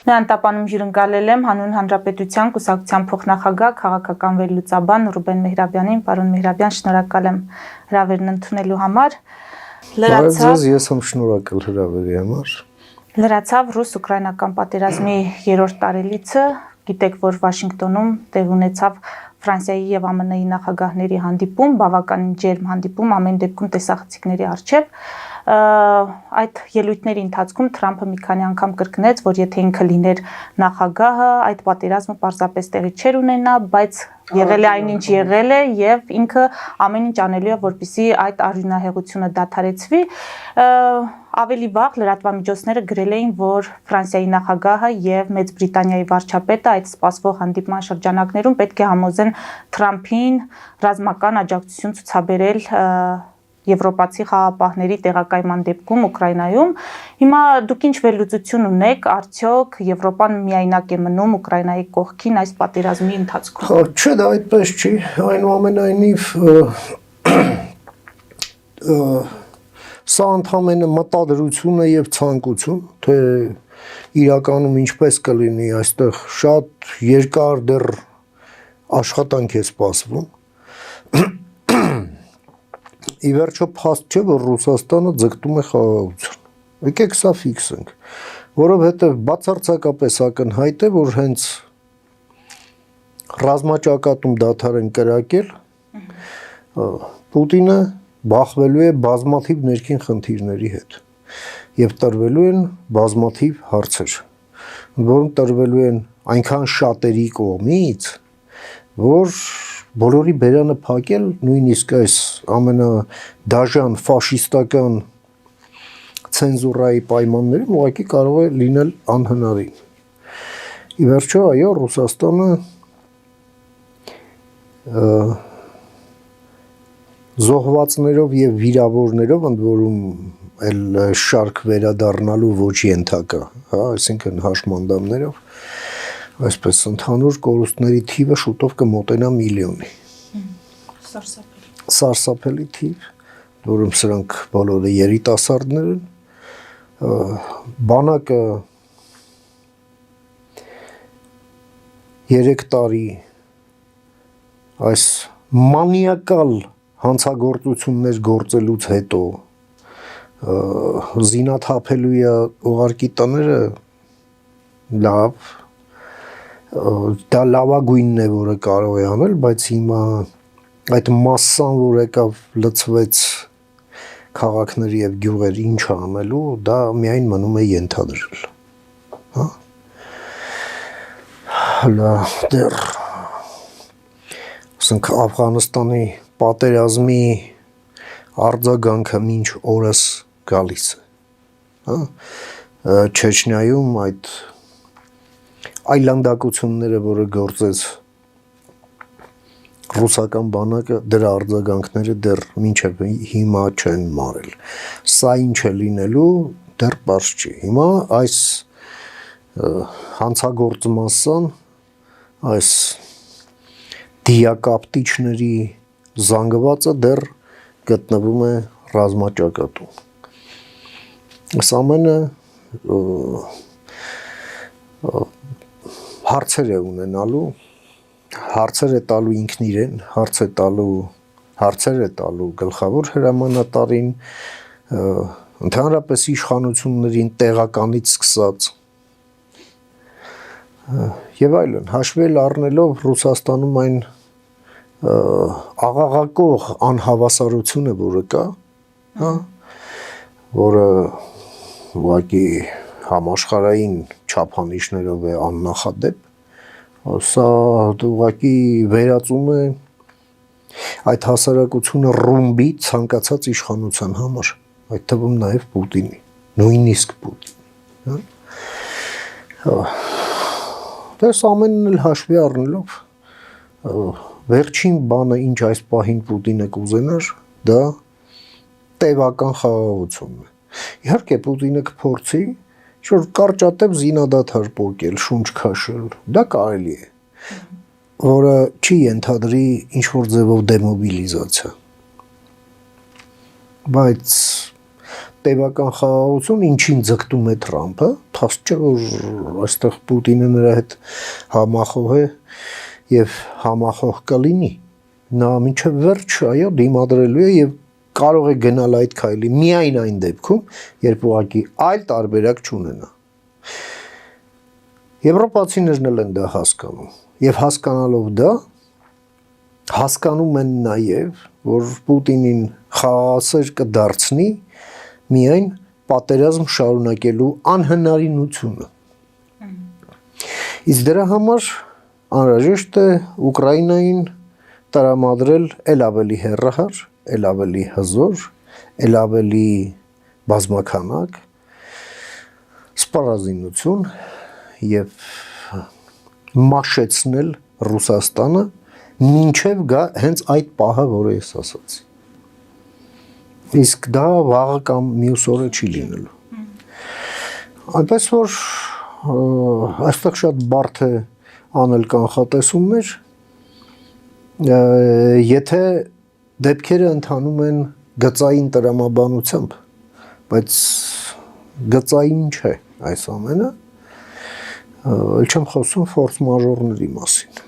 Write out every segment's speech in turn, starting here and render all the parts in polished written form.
Նրան տապանում հյուրընկալել եմ հանուն հանրապետության կուսակցության փոխնախագահ քաղաքական վերլուծաբան Ռուբեն Մեհրաբյանին, պարոն Մեհրաբյան, շնորհակալ եմ հրավերն ընդունելու համար։ Ես եմ շնորհակալ հրավերի համար։ Լրացավ ռուս-ուկրաինական պատերազմի 3-րդ տարելիցը, գիտեք, որ Վաշինգտոնում տեղ ունեցավ Ֆրանսիայի եւ ԱՄՆ-ի նախագահների հանդիպում, բավականին ջերմ հանդիպում, ամեն դեպքում տեսախցիկների առջև։ Այդ ելույթների ընթացքում Թրամփը մի քանի անգամ կրկնեց, որ եթե ինքը լիներ նախագահը, այդ պատերազմը պարզապես տեղի չէր ունենա, բայց եղել է այնինչ եղել է եւ ինքը ամեն ինչ անելու է, որպեսզի այդ արյունահեղությունը դադարեցվի։ Ավելի վաղ լրատվամիջոցները գրել էին, որ Ֆրանսիայի նախագահը եւ Մեծ Բրիտանիայի վարչապետը այդ սպասվող հանդիպման շրջանակներում պետք է համոզեն Թրամփին ռազմական աջակցություն ցուցաբերել եվրոպացի խաղապահների տեղակայման դեպքում Ուկրաինայում։ Հիմա դուք ինչ վերլուծություն ունեք, արդյոք Եվրոպան միայնակ է մնում Ուկրաինայի կողքին այս պատերազմի ընթացքում։ Չէ, դա այդպես չի, այնուամենայնիվ սա ընդհանրապես մտադրություն է եւ ցանկություն, թե իրականում ինչպես կլինի, այստեղ շատ երկար դեռ աշխատանք է սպասվում։ Ի վերջո փաստ չէ, որ Ռուսաստանը ձգտում է խաղաղություն։ Եկեք սա ֆիքսենք, որովհետև բացարձակապես ակնհայտ է, որ հենց ռազմաճակատում դադար են կրակել, Պուտինը բախվելու է բազմաթիվ ներքին խնդիրների հետ եւ տրվելու են բազմաթիվ հարցեր, որոնք տրվելու են այնքան շատերի կողմից, որ բոլորի բերանը փակել նույնիսկ այս ամենադաժան ֆաշիստական ցենզուրայի պայմաններում ուղղակի կարող է լինել անհնարին։ Ի վերջո, այո, Ռուսաստանը զոհվածներով եւ վիրավորներով, ընդ որում էլ շարք վերադառնալու ոչ ենթակա, հա, այսինքն հաշմանդամներով, այսպես ընդհանուր կորուստների թիվը շուտով կմոտենա միլիոնի։ Սարսափելի թիվ, որում սրանք բոլորը երիտասարդներ են, բանակը 3 տարի այս մանիակալ հանցագործություններ գործելուց հետո զինաթափելու է ուղարկի տները լավ, դա լավագույնն է, որը կարող է անել, բայց հիմա այդ մասսան, որ եկավ լցվեց քաղաքների եւ գյուղեր, ինչ անելու, դա միայն մնում է ենթադրել, հա։ Հələ դեռ ասենք Աֆղանստանի պատերազմի արձագանքը մինչ օրս գալիս է, հա։ Չեչնիայում այդ այլանդակությունները, որը գործեց ռուսական բանակը, դրա արձագանքները դեռ մինչև հիմա չեն մարել։ Սա ինչ է լինելու, դեռ պարզ չի։ Հիմա այս հանցագործմասան, այս դիակապտիչների զանգվածը դեռ գտնվում է ռազմաճակատում։ Այս ամենը հարցեր է ունենալու, հարցեր է տալու ինքն իրեն, հարցեր է տալու գլխավոր հրամանատարին, ընդհանրապես իշխանություններին տեղականից սկսած եւ այլն, հաշվի առնելով Ռուսաստանում այն աղաղակող անհավասարությունը, որը կա, հա, որը ուղղակի համաշխարհային չափանիշներով է աննախադեպ, սա ուղղակի վերածում է այդ հասարակությունը ռումբի ցանկացած իշխանության համար, այդ թվում նաև Պուտինի, նույնիսկ Պուտինի, հա։ Դες ամենն էլ հաշվի առնելով վերջին բանը, ինչ այս պահին Պուտինը կուզենար, դա տևական խաղաղությունն է։ Իհարկե Պուտինը կփորձի ինչ-որ կարճատև զինադադար պոկել, շունչ քաշել, դա կարելի է, որը չի ենթադրի ինչ-որ ձևով դեմոբիլիզացիա։ Բայց տևական խաղաղություն, ինչին ձգտում է Թրամփը, փաստ չէ որ այստեղ Պուտինը նրա հետ համախոհ է եւ համախոհ կլինի։ Նա մինչև վերջ, այո, դիմադրելու է եւ կարող է գնալ այդ քայլի միայն այն դեպքում, երբ ուղղակի այլ տարբերակ չունենա։ Եվրոպացիներն էլ են դա հասկանում եւ հասկանալով դա հասկանում են նաեւ, որ Պուտինին խաղաղասեր կդարձնի միայն պատերազմ շարունակելու անհնարինությունը։ Իսկ դրա համար անհրաժեշտ է Ուկրաինային տրամադրել ել ավելի հեռահար, ել ավելի հզոր, ել ավելի բազմաքանակ սպառազինություն եւ մաշեցնել Ռուսաստանը մինչև գա հենց այդ պահը, որը ես ասացի։ Իսկ դա վաղը կամ մյուս օրը չի լինելու։ Այնպես որ այստեղ շատ բարդ է անել կանխատեսումներ, եթե դեպքերը ընթանում են գծային տրամաբանությամբ, բայց գծային չէ այս ամենը, ել չեմ խոսում ֆորս մաժորների մասին։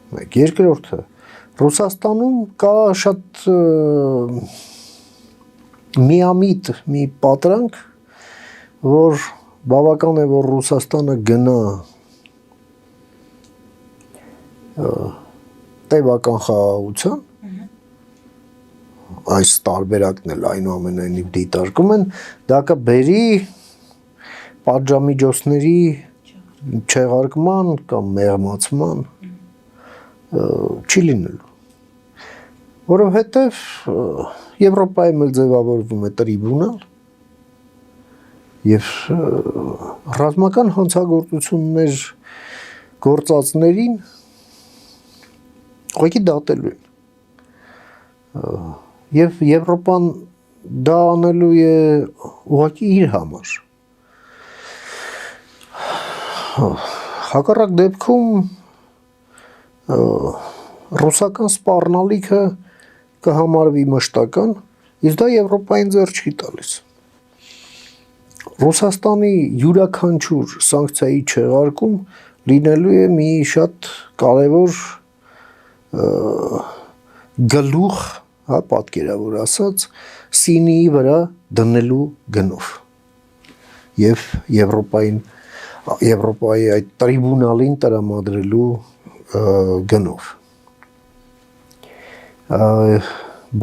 Մեկ երկրորդը Ռուսաստանում կա շատ միամիտ մի պատրանք, որ բավական է որ Ռուսաստանը գնա տևական խաղաղության, այս տարբերակն էլ այնուամենայնիվ դիտարկում են, դա կբերի պատժամիջոցների չեղարկման կամ մեղմացման չի լինելու, որովհետև Եվրոպայում էլ ձևավորվում է տրիբունալ եւ ռազմական հանցագործություններ գործածներին ուղղակի դատելու են եւ Եվրոպան դա անելու է ուղղակի իր համար հակառակ դեպքում ռուսական սպառնալիքը կհամարվի մշտական, իսկ դա Եվրոպային ձեռ չի տալիս։ Ռուսաստանի յուրաքանչյուր սանկցիայի չեղարկում լինելու է մի շատ կարևոր գլուխ, հա, պատկերավոր ասած, սինիի վրա դնելու գնով եւ Եվրոպայի այդ տրիբունալին տրամադրելու գնով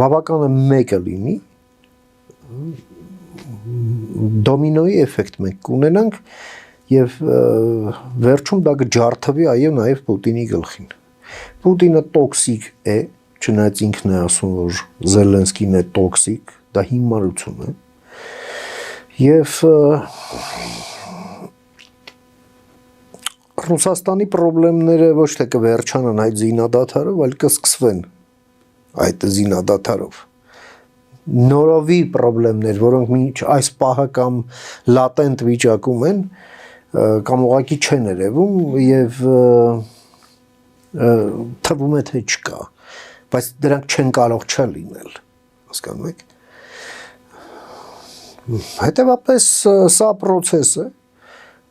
բավականը մեկը լինի դոմինոյի էֆեկտ մենք կունենանք եւ վերջում դա կջարդվի այո նաեւ Պուտինի գլխին Պուտինը տոքսիկ է չնայած ինքն է ասում որ Զելենսկին է տոքսիկ դա հիմարություն է եւ Ռուսաստանի խնդիրները ոչ թե կվերջանան այդ զինադադարով, այլ կսկսվեն այդ զինադադարով։ Նորովի խնդիրներ, որոնք մինչ այս պահը կամ լատենտ վիճակում են, կամ ուղղակի չեն երևում եւ թվում է թե չկա, բայց դրանք չեն կարող չլինել, հասկանում եք։ Հետևաբար սա process է,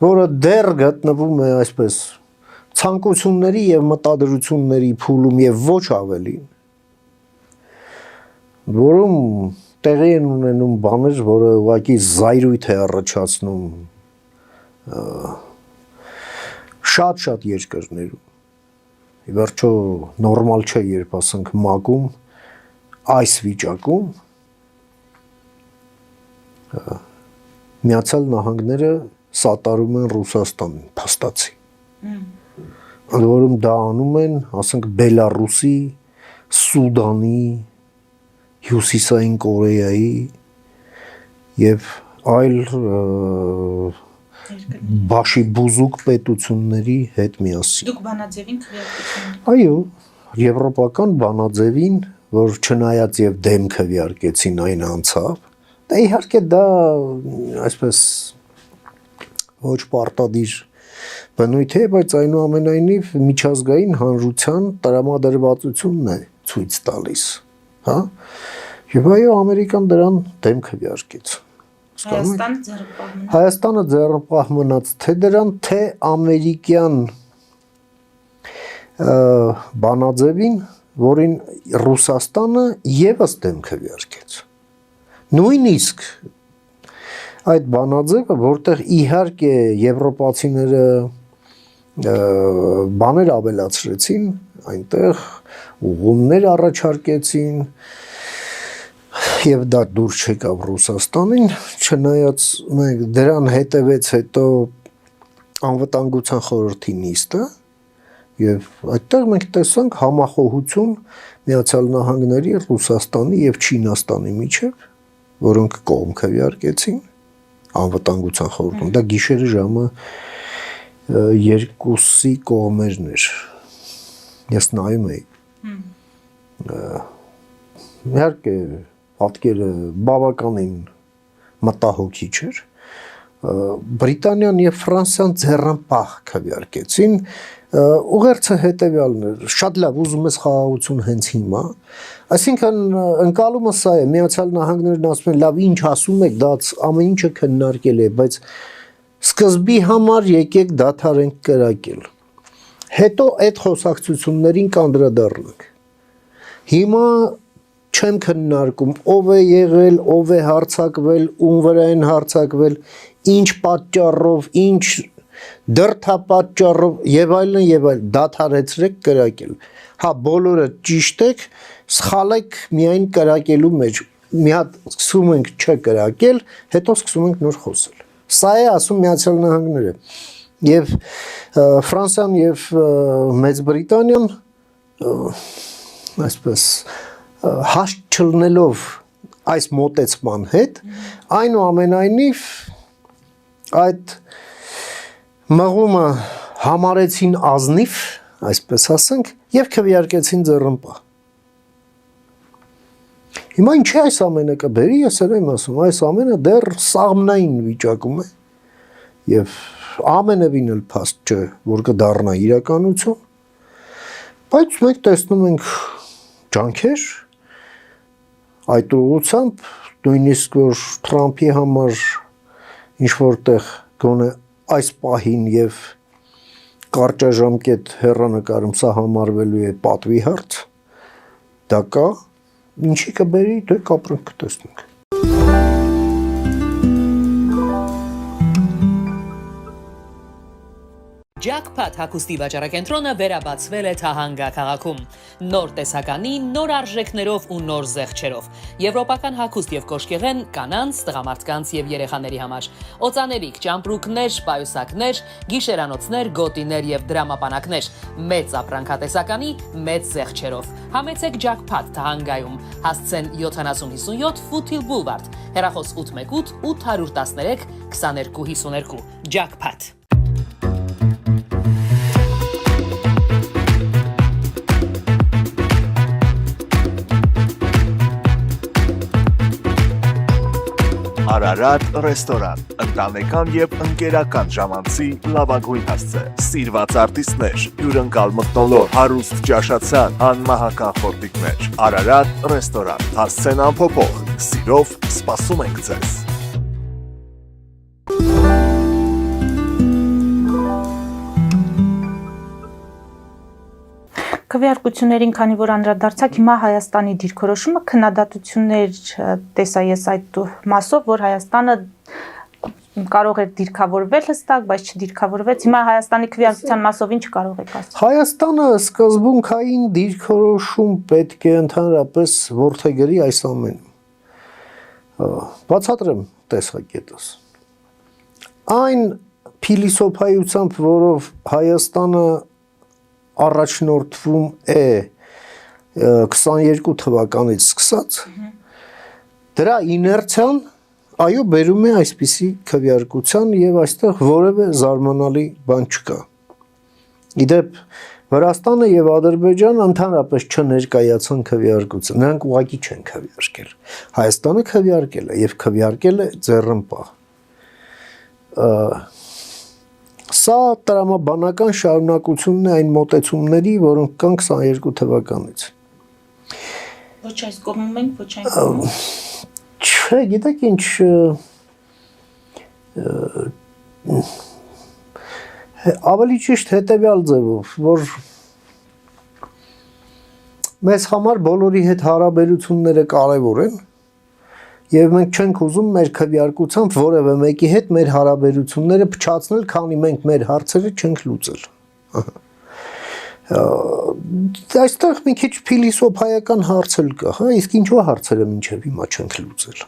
որը դեռ գտնվում է այսպես ցանկությունների եւ մտադրությունների փուլում եւ ոչ ավելին որում տեղի են ունենում բաներ, որը ուղղակի զայրույթ է առաջացնում շատ երկրներում ի վերջո նորմալ չէ երբ ասենք մակում այս վիճակում Միացյալ Նահանգները սատարում են Ռուսաստանին, փաստացի։ Ընդ որում դա անում են, ասենք Բելարուսի, Սուդանի, Հյուսիսային Կորեայի եւ այլ բաշիբուզուկ պետությունների հետ միասին։ Դուք բանաձևին քվեարկեցին։ Այո, եվրոպական բանաձևին, որ չնայած եւ դեմ քվեարկեցին այն անցավ, դա իհարկե դա այսպես ոչ պարտադիր բնույթ է, բայց այնուամենայնիվ միջազգային հանրության տրամադրվածությունն է ցույց տալիս, հա? Եվ այո, Ամերիկան դրան դեմ քվեարկեց։ հասկանում։ Հայաստանը ձեռնպահ մնաց թե դրան, թե ամերիկյան բանաձևին, որին Ռուսաստանը եւս դեմ քվեարկեց։ Նույնիսկ այդ բանաձևը, որտեղ իհարկե եվրոպացիները բաներ ավելացրեցին, այնտեղ ուղումներ առաջարկեցին եւ դա դուրս չեկավ Ռուսաստանին, չնայած մենք դրան հետևեց հետո անվտանգության խորհրդի նիստը եւ այդտեղ մենք տեսանք համախոհություն Միացյալ Նահանգների, Ռուսաստանի եւ Չինաստանի միջեւ, որոնք կողմ քվեարկեցին անվտանգության խորհրդում։ Դա գիշերը ժամը 2-ի կողմերն էր։ Ես նայում էի։ Իհարկե պատկերը բավականին մտահոգիչ էր։ Բրիտանիան եւ Ֆրանսիան ձեռնպահ քվեարկեցին։ Ուղերձը հետեւյալն էր. շատ լավ, ուզում ես խաղաղություն հենց հիմա։ Այսինքն ընկալումը սա է, Միացյալ Նահանգներն ասում են, լավ, ինչ ասում եք, դա ամեն ինչը քննարկել է, բայց սկզբի համար եկեք դադարենք կրակել։ Հետո այդ խոսակցություններին կանդրադառնանք։ Հիմա չեմ քննարկում ով է եղել, ով է հարձակվել, ում վրա են հարձակվել, ինչ պատճառով, ինչ դրդապատճառով եւ այլն, դադարեցրեք կրակել։ Հա, բոլորը ճիշտ եք, սխալ եք միայն կրակելու մեջ։ Մի հատ սկսում ենք չկրակել, հետո սկսում ենք նոր խոսել։ Սա է ասում Միացյալ Նահանգները եւ Ֆրանսիան եւ Մեծ Բրիտանիան այսպես հաստ չլնելով այս մոտեցման հետ, այնուամենայնիվ այդ մղումը համարեցին ազնիվ, այսպես ասենք, եւ քվեարկեցին ձեռնպահ։ Հիմա ինչ է այս ամենը կբերի, ես եմ ասում, այս ամենը դեռ սաղմնային վիճակում է եւ ամենևին էլ փաստ չէ, որ կդառնա իրականություն, բայց մենք տեսնում ենք ջանքեր այդ ուղղությամբ, նույնիսկ որ Թրամփի համար ինչ որտեղ գոնե այս պահին եւ կարճաժամկետ հեռանկարում սա համարվելու է պատվի հարց, դա կա, ինչի կբերի, դե կապրենք կտեսնենք։ Jackpot հագուստի վաճառակենտրոնը վերաբացվել է Թահանգա քաղաքում։ Նոր տեսականի, նոր արժեքներով ու նոր զեղչերով։ Եվրոպական հագուստ եւ կոշկեղեն կանանց, տղամարդկանց եւ երեխաների համար։ Օծանելիք, ճամպրուկներ, պայուսակներ, գիշերանոցներ, գոտիներ եւ դրամապանակներ։ Մեծ ապրանքատեսականի, մեծ զեղչերով։ Համեցեք Jackpot Թահանգայում։ Հասցեն 7057 Foothill Boulevard։ Հեռախոս 818 813 2252։ Jackpot։ Արարատ ռեստորան, ընտանեկան եւ ընկերական ժամանցի լավագույն հասցե, սիրված արտիստներ, հյուրընկալ մթնոլորտ, հարուստ ճաշացան, անմահական խորտիկներ, Արարատ ռեստորան, հասցեն անփոփոխ, սիրով սպասում ենք ձեզ։ Քվեարկություններին, քանի որ անդրադարձակ, հիմա Հայաստանի դիրքորոշումը քննադատություններ տեսա ես այդ մասով, որ Հայաստանը կարող էր դիրքավորվել հստակ, բայց չդիրքավորվեց։ Հիմա Հայաստանի քվեարկության մասով ինչ կարող եք ասել։ Հայաստանը սկզբունքային դիրքորոշում պետք է ընդհանրապես որդեգրի այս ամենում։ Բացատրեմ տեսակետս։ Այն փիլիսոփայությամբ, որով Հայաստանը առաջնորդվում է 22 թվականից սկսած, դրա իներցիան այո բերում է այսպիսի քվեարկության եւ այստեղ որևէ զարմանալի բան չկա։ Իդեպ Վրաստանը եւ Ադրբեջանը ընդհանրապես չներկայացան քվեարկության, նրանք ուղղակի չեն քվեարկել։ Հայաստանը քվեարկել է եւ քվեարկել է ձեռնպահ։ Սա տրամաբանական շարունակությունն է այն մոտեցումների, որոնք կան 22 թվականից։ Ոչ այս կողմում ենք, ոչ այն կողմում։ Չէ, գիտեք ինչ, ավելի ճիշտ հետևյալ ձևով, որ մեզ համար բոլորի հետ հարաբերությունները կարևոր են եւ մենք չենք ուզում մեր քվեարկությամբ որևէ մեկի հետ մեր հարաբերությունները փչացնել, քանի մենք մեր հարցերը չենք լուծել։ Այստեղ մի քիչ փիլիսոփայական հարց էլ կա, հա, իսկ ինչու հարցերը մինչև հիմա չենք լուծել։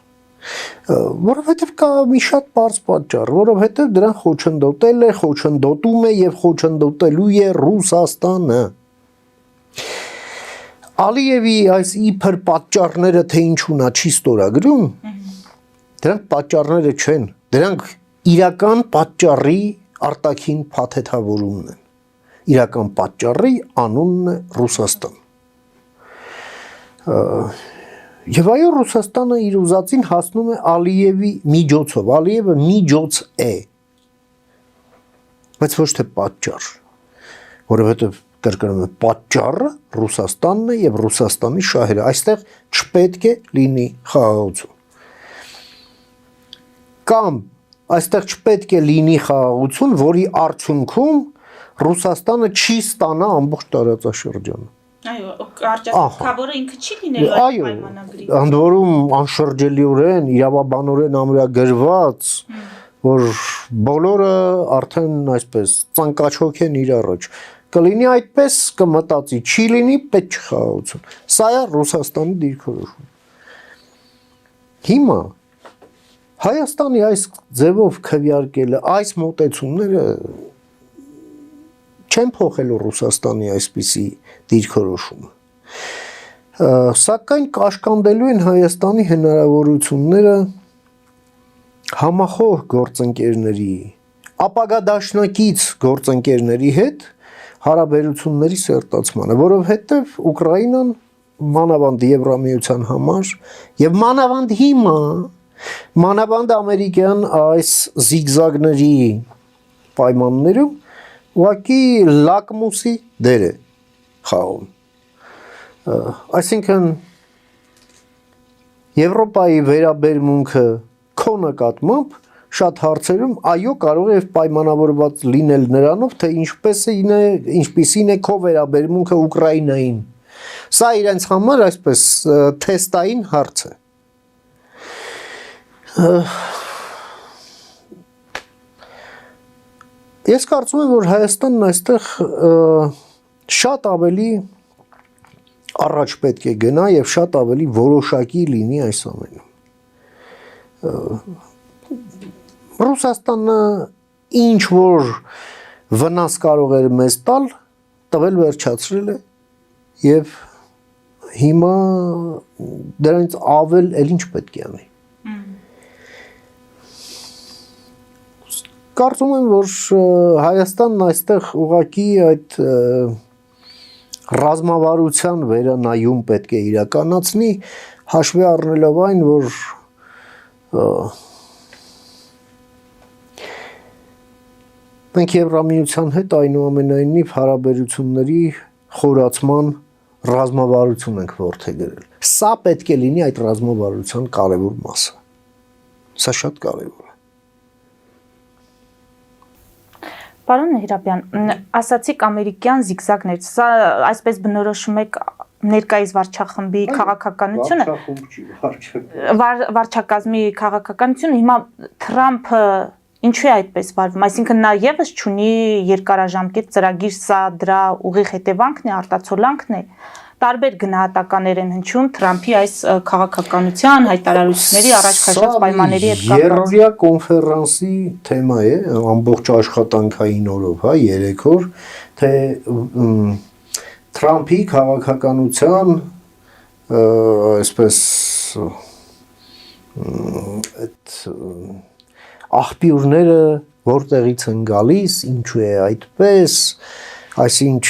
Որովհետև կա մի շատ բարձ պատճառ, որովհետև դրան խոչընդոտել է, խոչընդոտում է եւ խոչընդոտելու է Ռուսաստանը։ Ալիևի այս իբր պատճառները թե ինչու նա չի ստորագրում, դրանք պատճառները չեն, դրանք իրական պատճառի արտաքին փաթեթավորումն են։ Իրական պատճառի անունն է Ռուսաստան։ Եվ այո, Ռուսաստանը իր ուզածին հասնում է Ալիևի միջոցով, Ալիևը միջոց է, բայց ոչ թե պատճառ, որովհետև կրկնում եմ, պատճառը Ռուսաստանն է եւ Ռուսաստանի շահերը, այստեղ չպետք է լինի խաղաղություն։ Կամ այստեղ չպետք է լինի խաղաղություն, որի արդյունքում Ռուսաստանը չի ստանա ամբողջ տարածաշրջանը։ Այո, կարճատևքավորը ինքը չի լինելու այդ պայմանագրի։ Ընդ որում անշրջելիորեն, իրավաբանորեն ամրագրված, որ բոլորը արդեն այսպես ծանկաչոք են իր առաջ։ Կլինի այդպես, կմտածի, չի լինի, պետք չի խաղաղություն։ Սա է Ռուսաստանի դիրքորոշումը։ Հիմա Հայաստանի այս ձևով քվեարկելը, այս մոտեցումները չեն փոխելու Ռուսաստանի այսպիսի դիրքորոշումը։ Սակայն կաշկանդելու են Հայաստանի հնարավորությունները համախոհ գործընկերների, ապագա դաշնակից գործընկերների հետ հարաբերությունների սերտացմանը, որովհետև Ուկրաինան մանավանդ Եվրամիության համար եւ մանավանդ հիմա մանավանդ ամերիկյան այս զիգզագների պայմաններում ուղղակի լակմուսի դեր է խաղում։ Այսինքն Եվրոպայի վերաբերմունքը քո նկատմամբ շատ հարցերում այո կարող է պայմանավորված լինել նրանով, թե ինչպիսին է քո վերաբերմունքը Ուկրաինային։ Սա իրենց համար այսպես թեստային հարց է։ Ես կարծում եմ, որ Հայաստանն այստեղ շատ ավելի առաջ պետք է գնա եւ շատ ավելի որոշակի լինի այս ամենում։ Ռուսաստանը ինչ որ վնաս կարող էր մեզ տալ, տվել վերջացրել է եւ հիմա դրանից ավել էլ ինչ պետք է անի։ Կարծում եմ, որ Հայաստանն այստեղ ուղղակի այդ ռազմավարության վերանայում պետք է իրականացնի, հաշվի առնելով այն, որ մենք Եվրամիության հետ այնուամենայնիվ հարաբերությունների խորացման ռազմավարություն ենք որդեգրել։ Սա պետք է լինի այդ ռազմավարության կարևոր մասը։ Սա շատ կարևոր է։ Պարոն Հիրապյան, ասացիք ամերիկյան զիգզագներ, սա այսպես բնորոշում եք ներկայիս վարչախմբի քաղաքականությունը, վարչակազմի քաղաքականությունը, հիմա Թրամփը ինչու է այդպես վարվում, այսինքն նա եւս չունի երկարաժամկետ ծրագիր, սա դրա ուղիղ հետևանքն է, արտացոլանքն է, տարբեր գնահատականներ են հնչում Թրամփի այս քաղաքականության, հայտարարությունների առաջ քաշած պայմանների հետ կապված։ Երրորդյա կոնֆերանսի թեմա է, ամբողջ աշխատանքային օրով, հա, 3 օր, թե Թրամփի քաղաքականության այսպես այդ աղբյուրները որտեղից են գալիս, ինչու է այդպես, այսինչ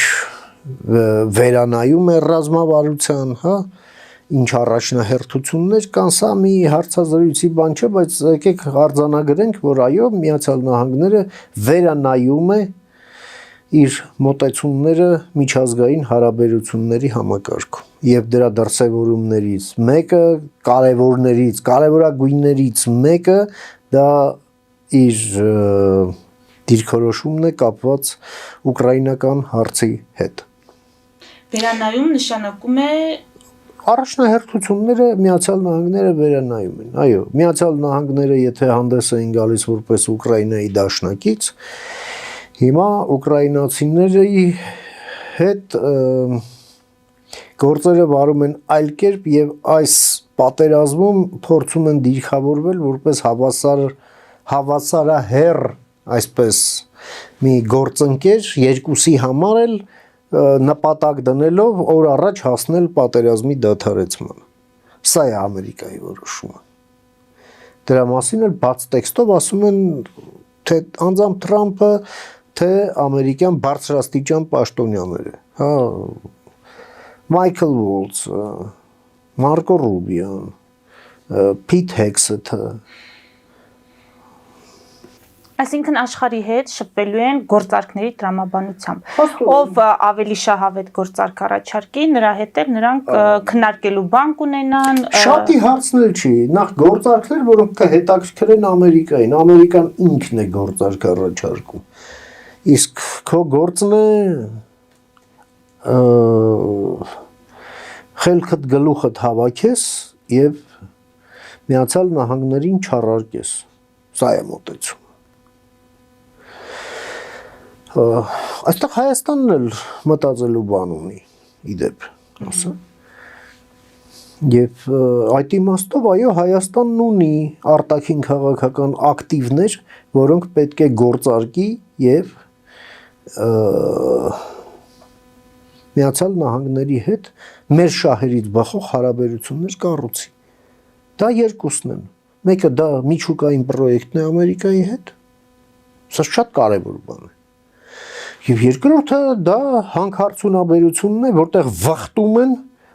վերանայում է ռազմավարության, հա, ինչ առաջնահերթություններ կան, սա մի հարցազրույցի բան չէ, բայց եկեք արձանագրենք, որ այո, Միացյալ Նահանգները վերանայում է իր մոտեցումները միջազգային հարաբերությունների համակարգում եւ դրա դրսեւորումներից մեկը կարևորագույններից մեկը դա իր դիրքորոշումն է կապված ուկրաինական հարցի հետ։ Վերանայում նշանակում է Առաջնահերթությունները Միացյալ Նահանգները վերանայում են։ Այո, Միացյալ Նահանգները եթե հանդես էին գալիս որպես Ուկրաինայի դաշնակից, հիմա ուկրաինացիների հետ գործերը վարում են այլ կերպ եւ այս պատերազմում փորձում են դիրքավորվել որպես հավասարահեռ, այսպես մի գործընկեր երկուսի համար էլ նպատակ դնելով օր առաջ հասնել պատերազմի դադարեցմանը։ Սա է Ամերիկայի որոշումը։ Դրա մասին էլ բաց տեքստով ասում են թե անձամբ Թրամփը, թե ամերիկյան բարձրաստիճան պաշտոնյաները, հա, Մայքլ Վոլցը, Մարկո Ռուբիոն, Փիթ Հեքսեթը, Այսինքն աշխարհի հետ շփվելու են գործարքների տրամաբանությամբ։ Ով ավելի շահավետ գործարք առաջարկի, նրա հետ էլ նրանք քննարկելու բան կունենան։ Շատի հարցնել չի, նախ գործարքներ, որոնք կհետաքրքրեն Ամերիկային, Ամերիկան ինքն է գործարք առաջարկում։ Իսկ քո գործն է խելքդ գլուխդ հավաքես եւ Միացյալ Նահանգներին չառարկես։ Սա է մոտեցումը։ Այստեղ Հայաստանն էլ մտածելու բան ունի, իդեպ, ասա։ Եվ այդ իմաստով, այո, Հայաստանն ունի արտաքին քաղաքական ակտիվներ, որոնք պետք է գործարկի եւ Միացյալ Նահանգների հետ մեր շահերից բխող հարաբերություններ կառուցի։ Դա երկուսն են։ Մեկը դա միջուկային պրոյեկտն է Ամերիկայի հետ։ Սա շատ կարևոր բան է։ Եվ երկրորդը դա հանքարդյունաբերությունն է, որտեղ վխտում են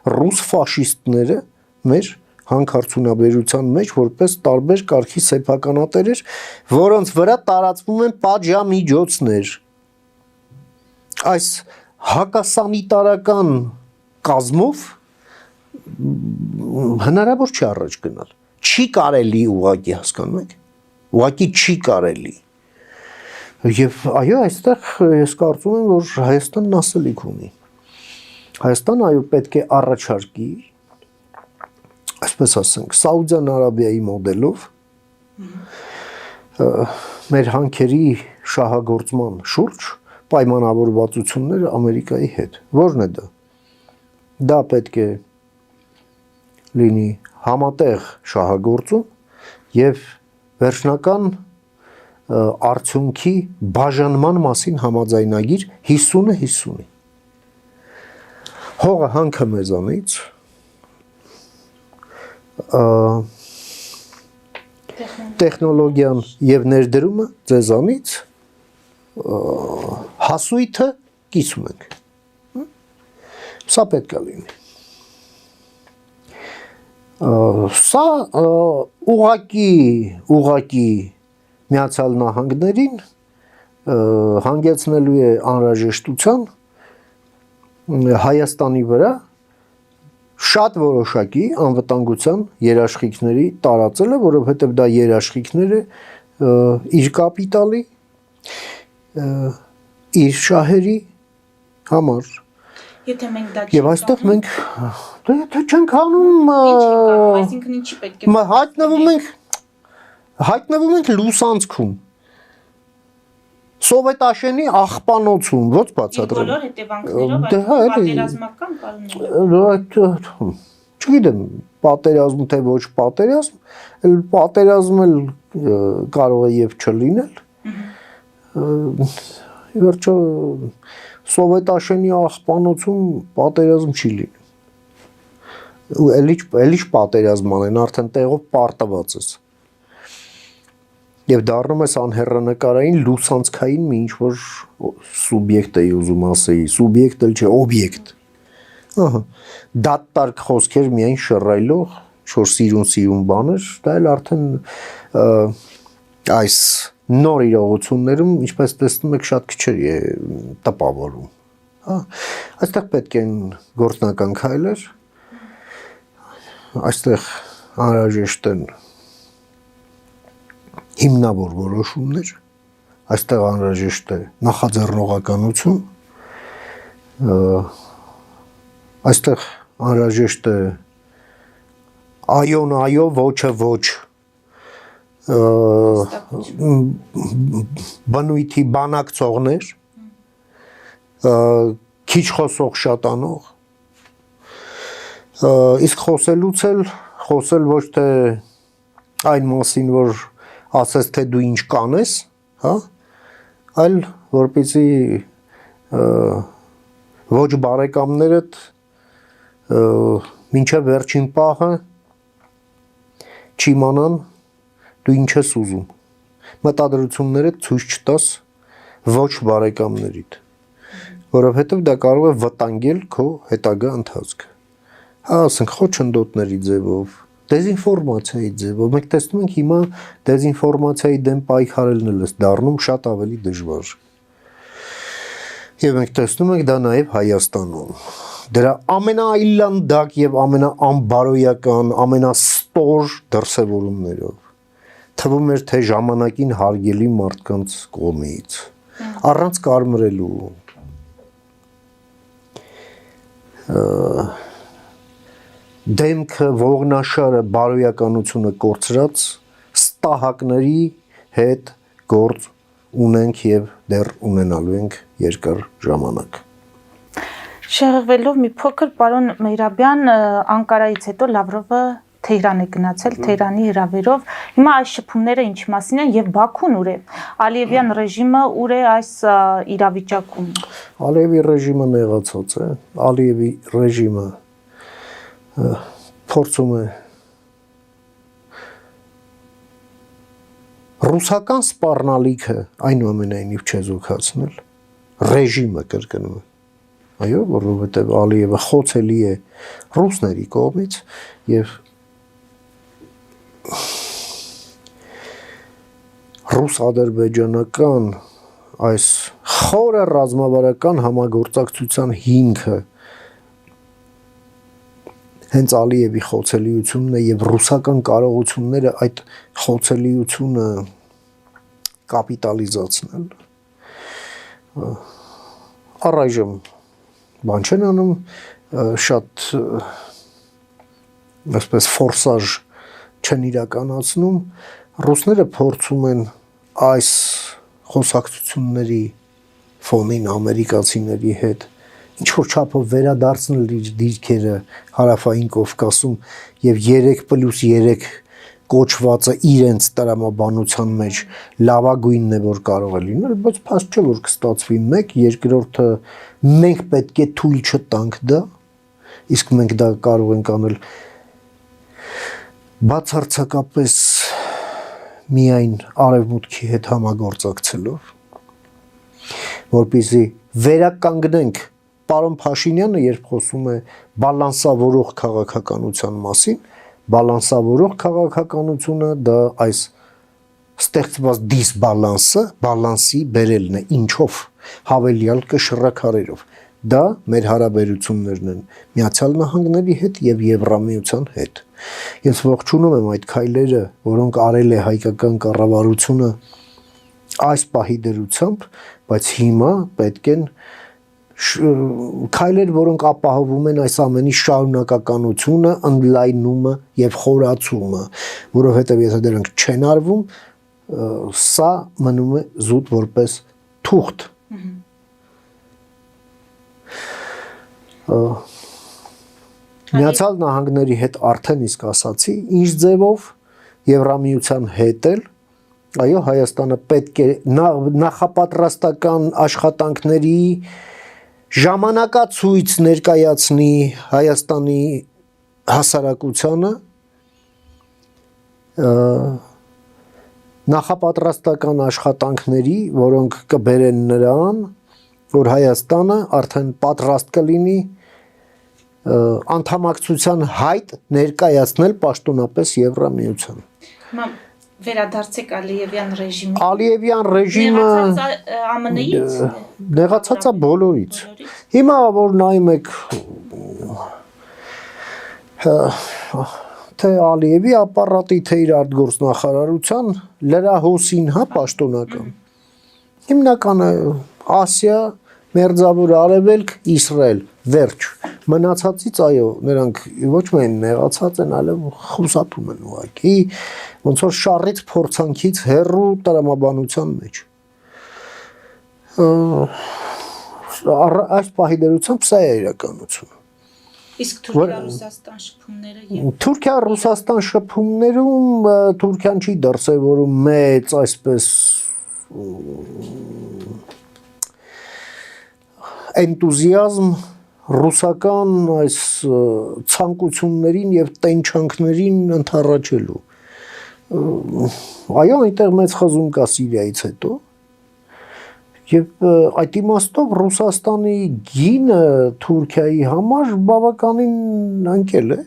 ռուս ֆաշիստները մեր հանքարդյունաբերության մեջ որպես տարբեր կարգի սեփականատերեր, որոնց վրա տարածվում են պատժամիջոցներ։ Այս հակասանիտարական կազմով հնարավոր չի առաջ գնալ։ Չի կարելի ուղղակի, հասկանում եք։ Ուղղակի չի կարելի։ Եվ այո, այստեղ ես կարծում եմ, որ Հայաստանն ասելիք ունի։ Հայաստանը այո պետք է առաջարկի, այսպես ասենք, Սաուդյան Արաբիայի մոդելով մեր հանքերի շահագործման շուրջ պայմանավորվածությունները Ամերիկայի հետ։ Որն է դա։ Դա պետք է լինի համատեղ շահագործում եւ վերջնական արդյունքի բաժանման մասին համաձայնագիր 50-50-ի։ Հողը հանքը մեզանից, տեխնոլոգիան եւ ներդրումը ձեզանից, հասույթը կիսում ենք։ Սա պետք է լինի։ Սա ուղղակի Միացյալ Նահանգներին հանգեցնելու է անհրաժեշտության Հայաստանի վրա շատ որոշակի անվտանգության երաշխիքների տարածելը, որովհետև դա երաշխիքներ է իր կապիտալի, իր շահերի համար։ Եթե մենք դա Եվ այստեղ մենք եթե չենք անում, այսինքն ինչի պետք է հայտնվում ենք լուսանցքում։ Սովետաշենի աղբանոցում, ոչ բացատրեմ։ բոլոր հետևանքներով այդ պատերազմական կառույցը։ Չգիտեմ, պատերազմ թե ոչ պատերազմ, պատերազմ էլ կարող է եւ չլինել։ Վերջո Սովետաշենի աղբանոցում պատերազմ չի լինում։ Էլի պատերազմ անեն, արդեն տեղով պարտված ես։ Եվ դառնում ես անհեռանկարային լուսանցքային մի ինչ-որ սուբյեկտ էի ուզում ասեի, սուբյեկտ էլ չէ, օբյեկտ։ Ահա, դատարկ խոսքեր միայն շռայլող, չոր սիրուն բաներ, դա էլ արդեն այս նոր իրողություններում, ինչպես տեսնում եք, շատ քիչ է տպավորում։ Հա, այստեղ պետք են գործնական քայլեր, այստեղ անհրաժեշտ են հիմնավոր որոշումներ, այստեղ անհրաժեշտ է նախաձեռնողականություն, այստեղ անհրաժեշտ է այոն այո, ոչը ոչ, բնույթի բանակցողներ, քիչ խոսող շատ անող, իսկ խոսելուց էլ խոսել ոչ թե այն մասին, որ ասես թե դու ինչ կանես, հա, այլ որպեսզի ոչ բարեկամներդ մինչև վերջին պահը չիմանան դու ինչ ես ուզում, մտադրություններդ ցույց չտաս ոչ բարեկամներիդ, որովհետև դա կարող է վտանգել քո հետագա ընթացքը, հա, ասենք խոչընդոտների ձևով, դեզինֆորմացիայի ձևով, մենք տեսնում ենք հիմա դեզինֆորմացիայի դեմ պայքարելն էլ է դառնում շատ ավելի դժվար, եւ մենք տեսնում ենք դա նաեւ Հայաստանում, դրա ամենաայլանդակ եւ ամենաանբարոյական, ամենաստոր դրսևորումներով, թվում էր թե ժամանակին հարգելի մարդկանց կողմից, առանց կարմրելու, դեմքը, ողնաշարը, բարոյականությունը կորցրած ստահակների հետ գործ ունենք եւ դեռ ունենալու ենք երկար ժամանակ։ Շեղվելով մի փոքր պարոն Մեյրաբյան, Անկարայից հետո Լավրովը Թեհրան է գնացել, Թեհրանի հրավերով։ Հիմա այս շփումները ինչ մասին են եւ Բաքուն ուր է։ Ալիևյան ռեժիմը ուր է այս իրավիճակում։ Ալիևի ռեժիմը նեղացած է, Ալիևի ռեժիմը փորձում է ռուսական սպառնալիքը այնուամենայնիվ չեզոքացնել, ռեժիմը կրկնում է, այո, որովհետև Ալիևը խոցելի է ռուսների կողմից եւ ռուս-ադրբեջանական այս խորը ռազմավարական համագործակցության հիմքը հենց Ալիևի խոցելիությունն է եւ ռուսական կարողությունները այդ խոցելիությունը կապիտալիզացնել առայժմ բան չեն անում շատ այսպես ֆորսաժ չեն իրականացնում ռուսները փորձում են այս խոսակցությունների ֆոնին ամերիկացիների հետ ինչ որ չափով վերադարձնել իր դիրքերը հարավային Կովկասում եւ 3+3 կոչվածը իրենց տրամաբանության մեջ լավագույնն է որ կարող է լինել, բայց փաստ չէ որ կստացվի մեկ, երկրորդը մենք պետք է թույլ չտանք դա, իսկ մենք դա կարող ենք անել բացարձակապես միայն արևմուտքի հետ համագործակցելով, որպեսզի վերականգնենք պարոն Փաշինյանը, երբ խոսում է բալանսավորող քաղաքականության մասին, բալանսավորող քաղաքականությունը դա այս ստեղծված դիսբալանսը, բալանսի բերելն է, ինչով, հավելյալ կշռաքարերով, դա մեր հարաբերություններն են Միացյալ Նահանգների հետ եւ Եվրամիության հետ։ Ես ողջունում եմ այդ քայլերը, որոնք արել է հայկական կառավարությունը այս պահի դրությամբ, բայց հիմա պետք են քայլեր, որոնք ապահովում են այս ամենի շարունակականությունը, ընդլայնումը եւ խորացումը, որովհետեւ եթե դրանք չեն արվում, սա մնում է զուտ որպես թուղթ։ Միացյալ Նահանգների հետ արդեն իսկ ասացի, ինչ ձևով Եվրամիության հետ էլ, այո, Հայաստանը պետք է նախապատրաստական աշխատանքների ժամանակացույց ներկայացնի Հայաստանի հասարակությանը նախապատրաստական աշխատանքների, որոնք կբերեն նրան, որ Հայաստանը արդեն պատրաստ կլինի անդամակցության հայտ ներկայացնել պաշտոնապես Եվրամիության։ Հիմա վերադարձեք Ալիևյան ռեժիմին։ Ալիևյան ռեժիմը ԱՄՆ-ից նեղացած է բոլորից։ Հիմա որ նայում եք թե Ալիևի ապարատի, թե իր արտգործնախարարության լրահոսին, հա, պաշտոնական։ Հիմնականը Ասիա, Մերձավոր Արևելք, Իսրայել, վերջ։ Մնացածից այո, նրանք ոչ միայն նեղացած են, այլև խուսափում են ուղղակի, ոնց որ շարից փորձանքից հեռու տրամաբանության մեջ։ Այս պահի դերությամբ սա է իրականությունը։ Իսկ Թուրքիա-Ռուսաստան շփումները եւ Թուրքիա-Ռուսաստան շփումներում Թուրքիան չի դրսևորում մեծ այսպես էնտուզիազմ ռուսական այս ցանկություններին եւ տենչանքներին ընդառաջելու։ Այո, այնտեղ մեծ խզում կա Սիրիայից հետո։ Եվ այդ իմաստով Ռուսաստանի գինը Թուրքիայի համար բավականին անկել է։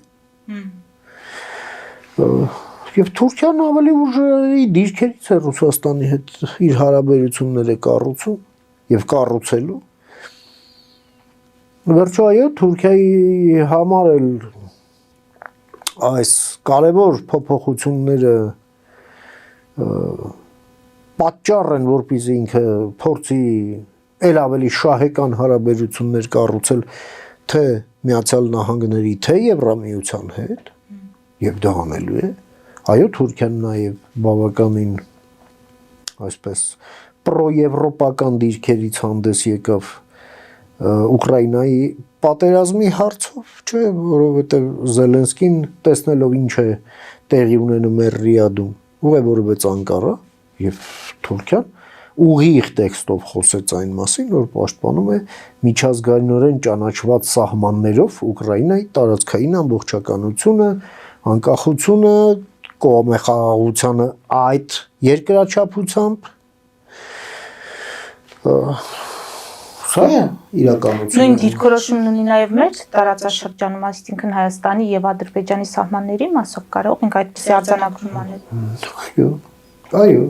Եվ Թուրքիան ավելի ուժի դիրքերից է Ռուսաստանի հետ իր հարաբերությունները կառուցում եւ կառուցելու։ Վերջո այո, Թուրքիայի համար էլ այս կարևոր փոփոխությունները պատճառ են, որպեսզի ինքը փորձի ել ավելի շահեկան հարաբերություններ կառուցել թե Միացյալ Նահանգների, թե Եվրամիության հետ, եւ դա անելու է։ Այո, Թուրքիան նաեւ բավականին այսպես պրոեվրոպական դիրքերից հանդես եկավ Ուկրաինայի պատերազմի հարցով, չէ, որովհետեւ Զելենսկին տեսնելով ինչ է տեղի ունենում մեր Ռիադում, ուղևորվեց Անկարա եւ Թուրքիան ուղիղ տեքստով խոսեց այն մասին, որ պաշտպանում է միջազգայինորեն ճանաչված սահմաններով Ուկրաինայի տարածքային ամբողջականությունը, անկախությունը, կողմի խաղաղությանը այդ երկրաչափությամբ սա իրականություն։ նույն դիրքորոշումն ունի նաև մեր տարածաշրջանում, այսինքն Հայաստանի եւ Ադրբեջանի սահմանների մասով կարող ենք այդպիսի արձանագրում անել։ Այո,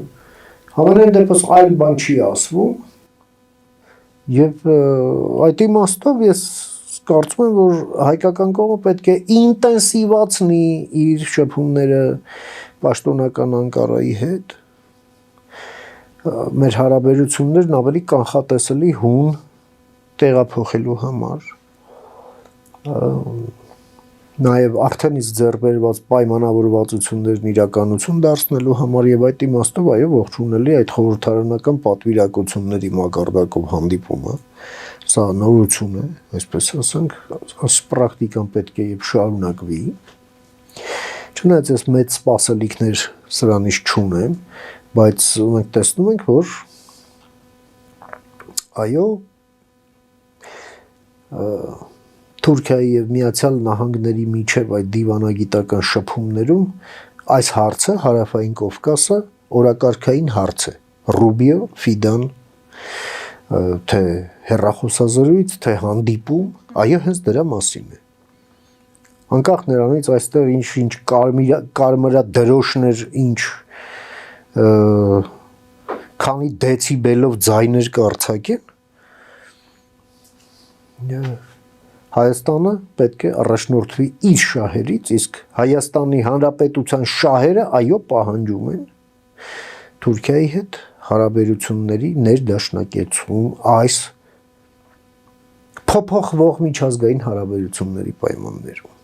Համենայն դեպս այլ բան չի ասվում եւ այդ իմաստով ես կարծում եմ, որ հայկական կողմը պետք է ինտենսիվացնի իր շփումները պաշտոնական Անկարայի հետ, մեր հարաբերություններն ավելի կանխատեսելի հուն տեղափոխելու համար, նաև արդեն իսկ ձեռբերված պայմանավորվածություններն իրականություն դարձնելու համար եւ այդ իմաստով այո ողջունելի այդ խորհրդարանական պատվիրակությունների մակարդակով հանդիպումը սա նորություն է, այսպես ասենք, այս պրակտիկան պետք է եւ շարունակվի։ Չնայած ես մեծ սպասելիքներ սրանից չունեմ, բայց մենք տեսնում ենք, որ այո Թուրքիայի եւ Միացյալ Նահանգների միջև այդ դիվանագիտական շփումներում այս հարցը հարավային Կովկասը օրակարգային հարց է։ Ռուբիո, Ֆիդան, թե հեռախոսազրույց, թե հանդիպում, այո, հենց դրա մասին է։ Անկախ նրանից այստեղ ինչ կարմրադրոշներ, ինչ քանի դեցիբելով ձայներ կարձակեն, Հայաստանը պետք է առաջնորդվի իր շահերից, իսկ Հայաստանի Հանրապետության շահերը այո պահանջում են Թուրքիայի հետ հարաբերությունների ներդաշնակեցում այս փոփոխվող միջազգային հարաբերությունների պայմաններում։